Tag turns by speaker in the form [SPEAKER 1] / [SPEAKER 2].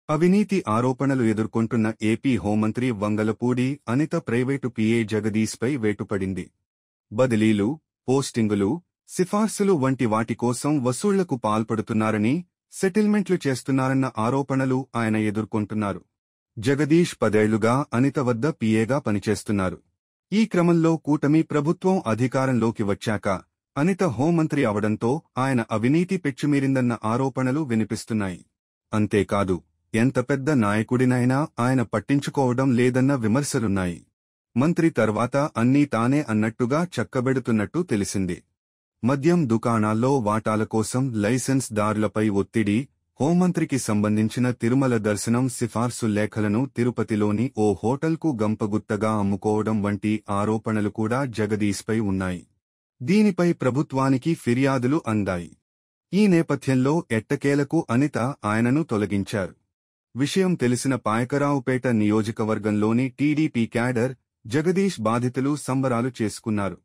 [SPEAKER 1] అవినీతి ఆరోపణలు ఎదుర్కొంటున్న ఏపీ హోంమంత్రి వంగలపూడి అనిత ప్రైవేటు పీఏ జగదీశ్పై వేటుపడింది. బదిలీలు, పోస్టింగులు, సిఫార్సులు వంటి వాటి కోసం వసూళ్లకు పాల్పడుతున్నారని, సెటిల్మెంట్లు చేస్తున్నారన్న ఆరోపణలు ఆయన ఎదుర్కొంటున్నారు. జగదీష్ 10 ఏళ్లుగా అనిత వద్ద పీఏగా పనిచేస్తున్నారు. ఈ క్రమంలో కూటమి ప్రభుత్వం అధికారంలోకి వచ్చాక అనిత హోంమంత్రి అవడంతో ఆయన అవినీతి పెచ్చుమీరిందన్న ఆరోపణలు వినిపిస్తున్నాయి. అంతేకాదు, ఎంత పెద్ద నాయకుడినైనా ఆయన పట్టించుకోవడం లేదన్న విమర్శలున్నాయి. మంత్రి తర్వాత అన్నీ తానే అన్నట్టుగా చక్కబెడుతున్నట్టు తెలిసింది. మద్యం దుకాణాల్లో వాటాల కోసం లైసెన్స్ దారులపై ఒత్తిడి, హోంమంత్రికి సంబంధించిన తిరుమల దర్శనం సిఫార్సు లేఖలను తిరుపతిలోని ఓ హోటల్కు గంపగుత్తగా అమ్ముకోవడం వంటి ఆరోపణలు కూడా జగదీశ్పై ఉన్నాయి. దీనిపై ప్రభుత్వానికి ఫిర్యాదులు అందాయి. ఈ నేపథ్యంలో ఎట్టకేలకు అనిత ఆయనను తొలగించారు. విషయం తెలిసిన పాయకరావుపేట నియోజకవర్గంలోని టీడీపీ క్యాడర్, జగదీష్ బాధితులు సంబరాలు చేసుకున్నారు.